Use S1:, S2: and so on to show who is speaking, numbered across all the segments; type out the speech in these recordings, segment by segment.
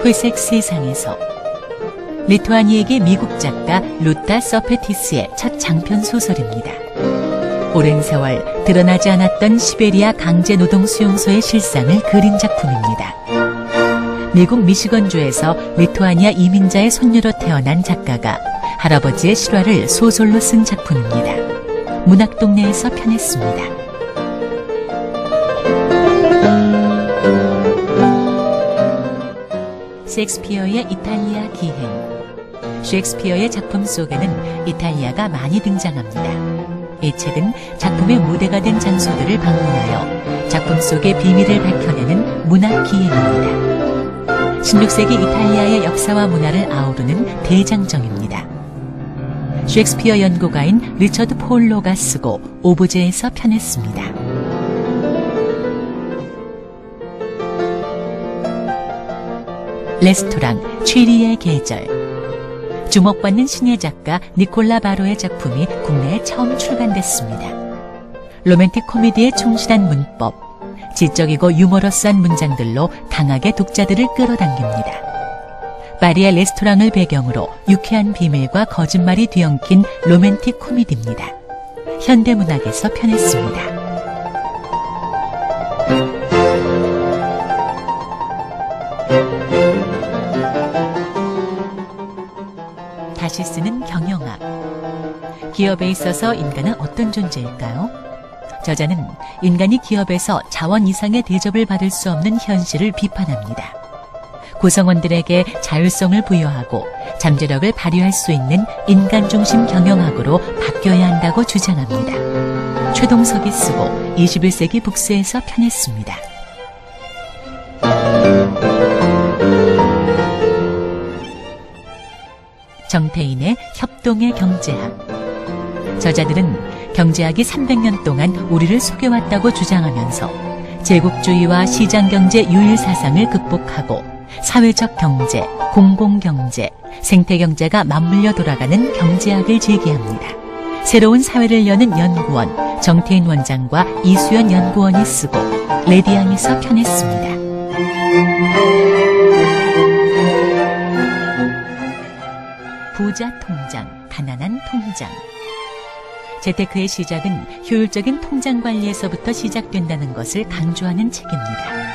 S1: 회색 세상에서, 리투아니에게 미국 작가 루타 서페티스의 첫 장편 소설입니다. 오랜 세월 드러나지 않았던 시베리아 강제노동 수용소의 실상을 그린 작품입니다. 미국 미시건주에서 리투아니아 이민자의 손녀로 태어난 작가가 할아버지의 실화를 소설로 쓴 작품입니다. 문학동네에서 편했습니다. 셰익스피어의 이탈리아 기행. 셰익스피어의 작품 속에는 이탈리아가 많이 등장합니다. 이 책은 작품의 무대가 된 장소들을 방문하여 작품 속의 비밀을 밝혀내는 문학 기행입니다. 16세기 이탈리아의 역사와 문화를 아우르는 대장정입니다. 셰익스피어 연구가인 리처드 폴로가 쓰고 오브제에서 편했습니다. 레스토랑 취리의 계절. 주목받는 신예 작가 니콜라 바로의 작품이 국내에 처음 출간됐습니다. 로맨틱 코미디에 충실한 문법, 지적이고 유머러스한 문장들로 강하게 독자들을 끌어당깁니다. 파리의 레스토랑을 배경으로 유쾌한 비밀과 거짓말이 뒤엉킨 로맨틱 코미디입니다. 현대문학에서 편했습니다. 다시 쓰는 경영학. 기업에 있어서 인간은 어떤 존재일까요? 저자는 인간이 기업에서 자원 이상의 대접을 받을 수 없는 현실을 비판합니다. 구성원들에게 자율성을 부여하고 잠재력을 발휘할 수 있는 인간 중심 경영학으로 바뀌어야 한다고 주장합니다. 최동석이 쓰고 21세기 북스에서 편했습니다. 정태인의 협동의 경제학. 저자들은 경제학이 300년 동안 우리를 속여왔다고 주장하면서 제국주의와 시장경제 유일사상을 극복하고 사회적 경제, 공공경제, 생태경제가 맞물려 돌아가는 경제학을 제기합니다. 새로운 사회를 여는 연구원, 정태인 원장과 이수연 연구원이 쓰고 레디앙에서 편했습니다. 부자 통장, 가난한 통장. 재테크의 시작은 효율적인 통장 관리에서부터 시작된다는 것을 강조하는 책입니다.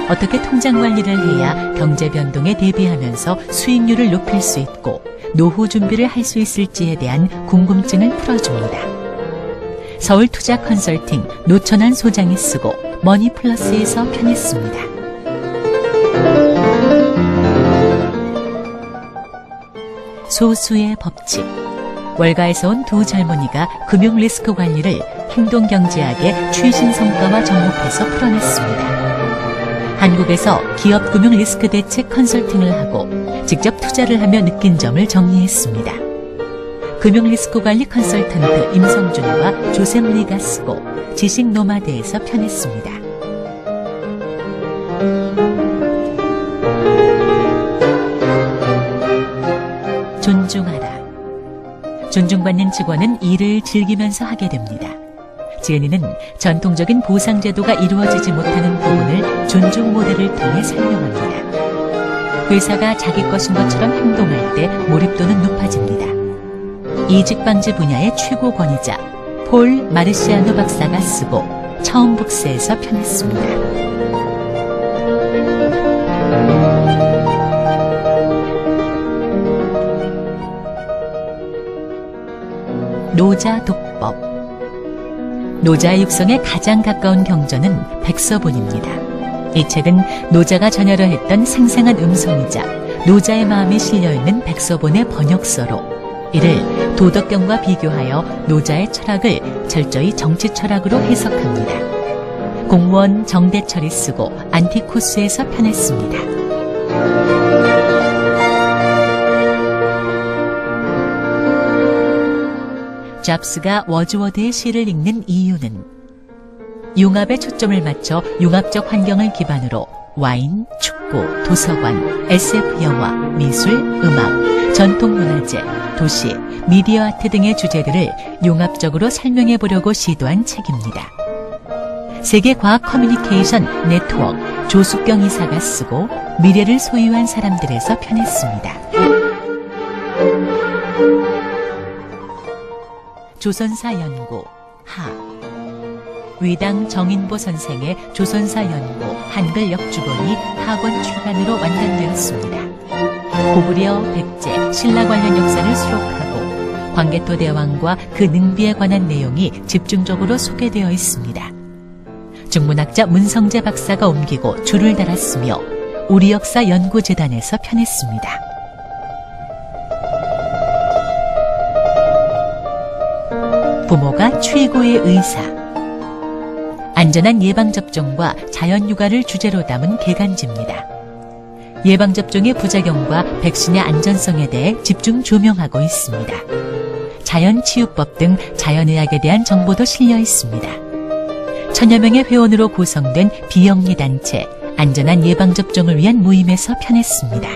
S1: 어떻게 통장 관리를 해야 경제 변동에 대비하면서 수익률을 높일 수 있고 노후 준비를 할 수 있을지에 대한 궁금증을 풀어줍니다. 서울 투자 컨설팅 노천한 소장이 쓰고 머니플러스에서 편했습니다. 소수의 법칙. 월가에서 온 두 젊은이가 금융 리스크 관리를 행동경제학의 최신 성과와 접목해서 풀어냈습니다. 한국에서 기업 금융 리스크 대책 컨설팅을 하고 직접 투자를 하며 느낀 점을 정리했습니다. 금융 리스크 관리 컨설턴트 임성준과 조셉 리가 쓰고 지식 노마드에서 편했습니다. 존중하라. 존중받는 직원은 일을 즐기면서 하게 됩니다. 지은이는 전통적인 보상제도가 이루어지지 못하는 부분을 존중 모델을 통해 설명합니다. 회사가 자기 것인 것처럼 행동할 때 몰입도는 높아집니다. 이직방지 분야의 최고 권위자 폴 마르시아노 박사가 쓰고 처음 북스에서 편했습니다. 노자 독법. 노자의 육성에 가장 가까운 경전은 백서본입니다. 이 책은 노자가 전하려 했던 생생한 음성이자 노자의 마음이 실려있는 백서본의 번역서로 이를 도덕경과 비교하여 노자의 철학을 철저히 정치 철학으로 해석합니다. 공무원 정대철이 쓰고 안티코스에서 편했습니다. 잡스가 워즈워드의 시를 읽는 이유는 융합에 초점을 맞춰 융합적 환경을 기반으로 와인, 축구, 도서관, SF 영화, 미술, 음악, 전통문화재, 도시, 미디어 아트 등의 주제들을 융합적으로 설명해 보려고 시도한 책입니다. 세계과학 커뮤니케이션 네트워크 조숙경 이사가 쓰고 미래를 소유한 사람들에서 편했습니다. 조선사 연고 하 위당 정인보 선생의 조선사 연고 한글 역주본이 학원 출간으로 완단되었습니다. 고구려, 백제, 신라 관련 역사를 수록하고 광개토 대왕과 그 능비에 관한 내용이 집중적으로 소개되어 있습니다. 중문학자 문성재 박사가 옮기고 줄을 달았으며 우리역사연구재단에서 편했습니다. 부모가 최고의 의사. 안전한 예방접종과 자연휴가를 주제로 담은 개간지입니다. 예방접종의 부작용과 백신의 안전성에 대해 집중 조명하고 있습니다. 자연치유법 등 자연의학에 대한 정보도 실려 있습니다. 천여 명의 회원으로 구성된 비영리 단체 안전한 예방접종을 위한 모임에서 편했습니다.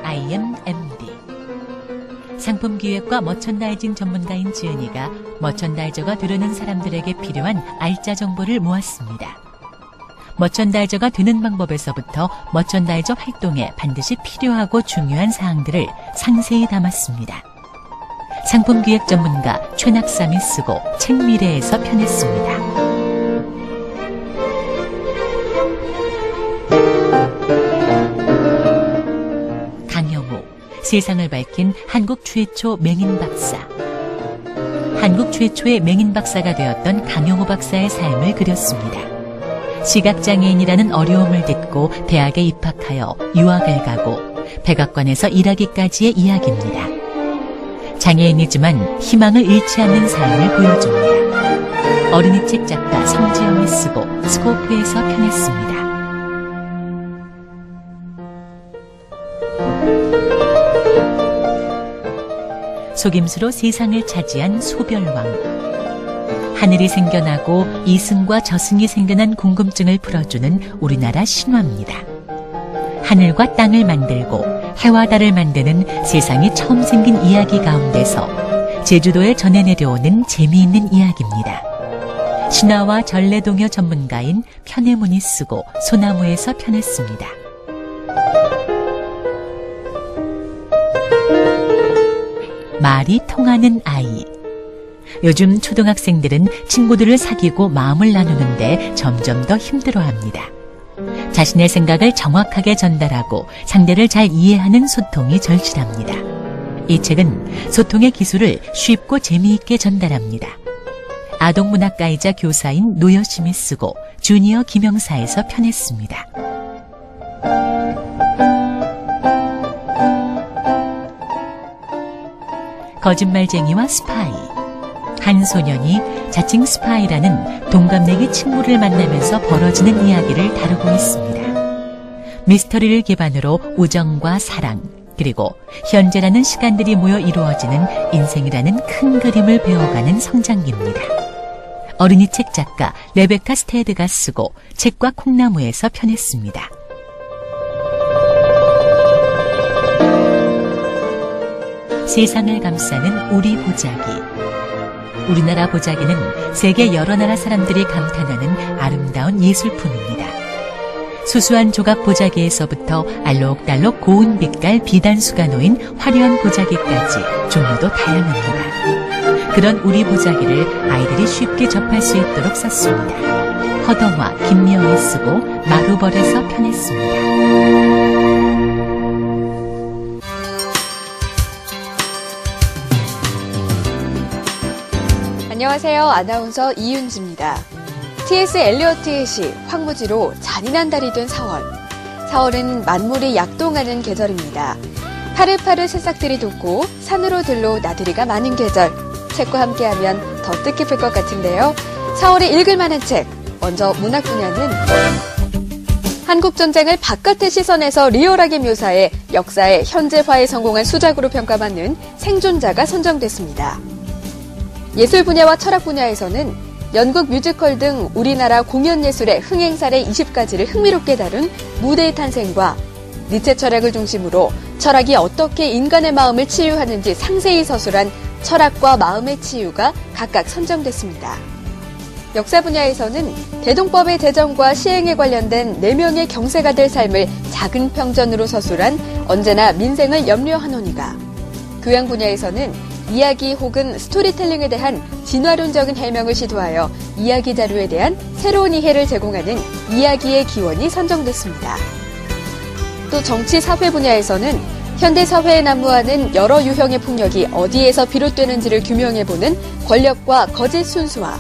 S1: IMMD 상품기획과 머천다이징 전문가인 지은이가 머천다이저가 되려는 사람들에게 필요한 알짜 정보를 모았습니다. 머천다이저가 되는 방법에서부터 머천다이저 활동에 반드시 필요하고 중요한 사항들을 상세히 담았습니다. 상품기획 전문가 최낙삼이 쓰고 책미래에서 편했습니다. 강영우, 세상을 밝힌 한국 최초 맹인 박사. 한국 최초의 맹인 박사가 되었던 강영우 박사의 삶을 그렸습니다. 시각장애인이라는 어려움을 딛고 대학에 입학하여 유학을 가고 백악관에서 일하기까지의 이야기입니다. 장애인이지만 희망을 잃지 않는 삶을 보여줍니다. 어린이 책 작가 성지영이 쓰고 스코프에서 편했습니다. 속임수로 세상을 차지한 소별왕. 하늘이 생겨나고 이승과 저승이 생겨난 궁금증을 풀어주는 우리나라 신화입니다. 하늘과 땅을 만들고 해와 달을 만드는 세상이 처음 생긴 이야기 가운데서 제주도에 전해 내려오는 재미있는 이야기입니다. 신화와 전래동요 전문가인 편혜문이 쓰고 소나무에서 편했습니다. 말이 통하는 아이. 요즘 초등학생들은 친구들을 사귀고 마음을 나누는데 점점 더 힘들어합니다. 자신의 생각을 정확하게 전달하고 상대를 잘 이해하는 소통이 절실합니다. 이 책은 소통의 기술을 쉽고 재미있게 전달합니다. 아동문학가이자 교사인 노여심이 쓰고 주니어 김영사에서 편했습니다. 거짓말쟁이와 스파이. 한 소년이 자칭 스파이라는 동갑내기 친구를 만나면서 벌어지는 이야기를 다루고 있습니다. 미스터리를 기반으로 우정과 사랑, 그리고 현재라는 시간들이 모여 이루어지는 인생이라는 큰 그림을 배워가는 성장기입니다. 어린이 책 작가 레베카 스테드가 쓰고 책과 콩나무에서 편했습니다. 세상을 감싸는 우리 보자기. 우리나라 보자기는 세계 여러 나라 사람들이 감탄하는 아름다운 예술품입니다. 수수한 조각 보자기에서부터 알록달록 고운 빛깔 비단수가 놓인 화려한 보자기까지 종류도 다양합니다. 그런 우리 보자기를 아이들이 쉽게 접할 수 있도록 썼습니다. 허동화, 김미영이 쓰고 마루벌에서 편했습니다.
S2: 안녕하세요. 아나운서 이윤지입니다. T.S. 엘리어트의 시 황무지로 잔인한 달이 된 4월. 4월은 만물이 약동하는 계절입니다. 파릇파릇 새싹들이 돋고 산으로 들로 나들이가 많은 계절. 책과 함께하면 더 뜻깊을 것 같은데요. 4월에 읽을 만한 책. 먼저 문학 분야는 한국전쟁을 바깥의 시선에서 리얼하게 묘사해 역사의 현재화에 성공한 수작으로 평가받는 생존자가 선정됐습니다. 예술 분야와 철학 분야에서는 연극 뮤지컬 등 우리나라 공연예술의 흥행사례 20가지를 흥미롭게 다룬 무대의 탄생과 니체 철학을 중심으로 철학이 어떻게 인간의 마음을 치유하는지 상세히 서술한 철학과 마음의 치유가 각각 선정됐습니다. 역사 분야에서는 대동법의 제정과 시행에 관련된 4명의 경세가들 삶을 작은 평전으로 서술한 언제나 민생을 염려하노니가, 교양 분야에서는 이야기 혹은 스토리텔링에 대한 진화론적인 해명을 시도하여 이야기 자료에 대한 새로운 이해를 제공하는 이야기의 기원이 선정됐습니다. 또 정치 사회 분야에서는 현대 사회에 난무하는 여러 유형의 폭력이 어디에서 비롯되는지를 규명해보는 권력과 거짓 순수화,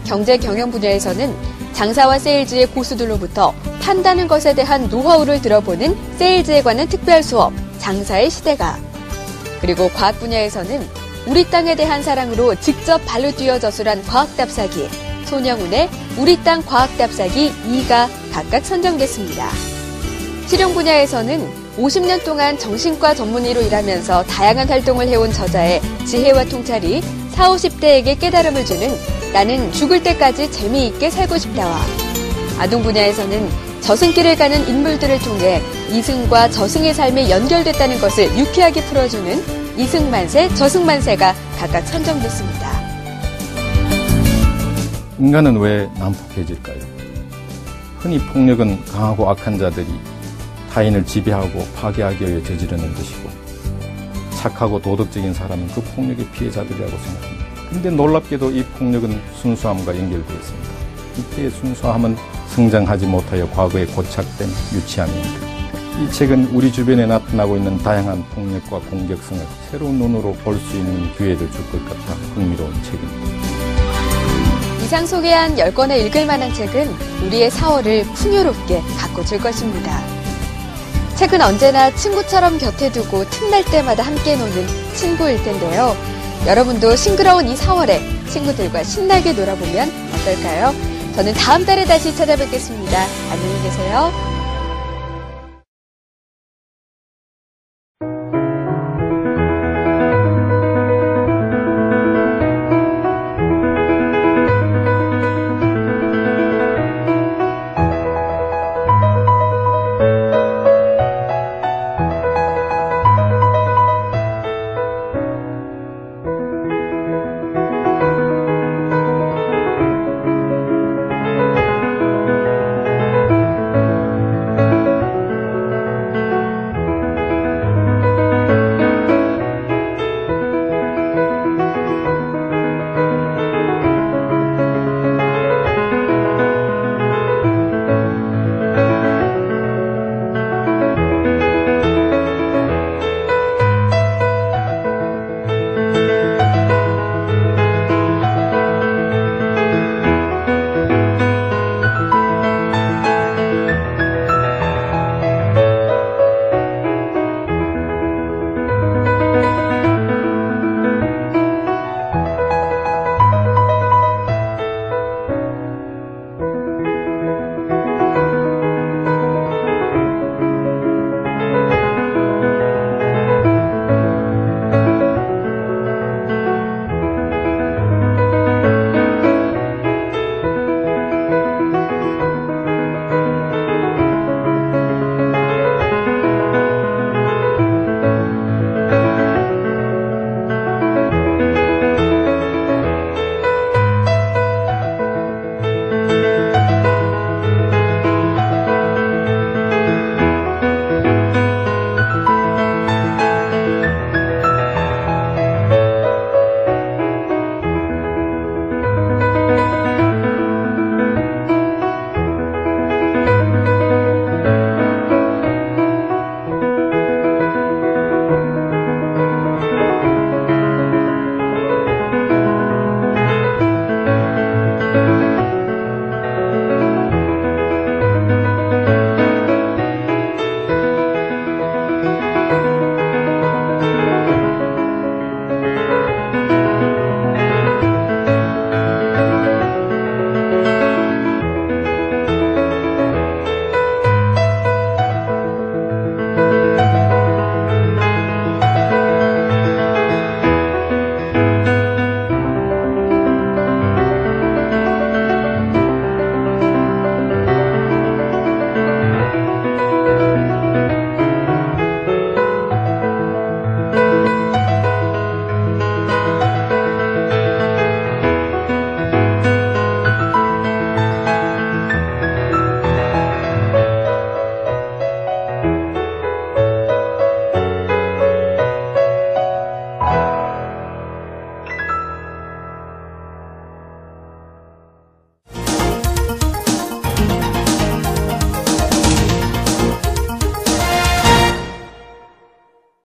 S2: 경제 경영 분야에서는 장사와 세일즈의 고수들로부터 판다는 것에 대한 노하우를 들어보는 세일즈에 관한 특별 수업, 장사의 시대가, 그리고 과학 분야에서는 우리 땅에 대한 사랑으로 직접 발로 뛰어 저술한 과학답사기, 손영훈의 우리 땅 과학답사기 2가 각각 선정됐습니다. 실용 분야에서는 50년 동안 정신과 전문의로 일하면서 다양한 활동을 해온 저자의 지혜와 통찰이 40, 50대에게 깨달음을 주는 나는 죽을 때까지 재미있게 살고 싶다와, 아동 분야에서는 저승길을 가는 인물들을 통해 이승과 저승의 삶이 연결됐다는 것을 유쾌하게 풀어주는 이승만세, 저승만세가 각각 선정됐습니다.
S3: 인간은 왜 난폭해질까요? 흔히 폭력은 강하고 악한 자들이 타인을 지배하고 파괴하기 위해 저지르는 것이고, 착하고 도덕적인 사람은 그 폭력의 피해자들이라고 생각합니다. 그런데 놀랍게도 이 폭력은 순수함과 연결되어 있습니다. 이때의 순수함은 성장하지 못하여 과거에 고착된 유치함입니다. 이 책은 우리 주변에 나타나고 있는 다양한 폭력과 공격성을 새로운 눈으로 볼 수 있는 기회를 줄 것 같아 흥미로운 책입니다.
S2: 이상 소개한 10권의 읽을 만한 책은 우리의 4월을 풍요롭게 바꿔줄 것입니다. 책은 언제나 친구처럼 곁에 두고 틈날 때마다 함께 노는 친구일 텐데요. 여러분도 싱그러운 이 4월에 친구들과 신나게 놀아보면 어떨까요? 저는 다음 달에 다시 찾아뵙겠습니다. 안녕히 계세요.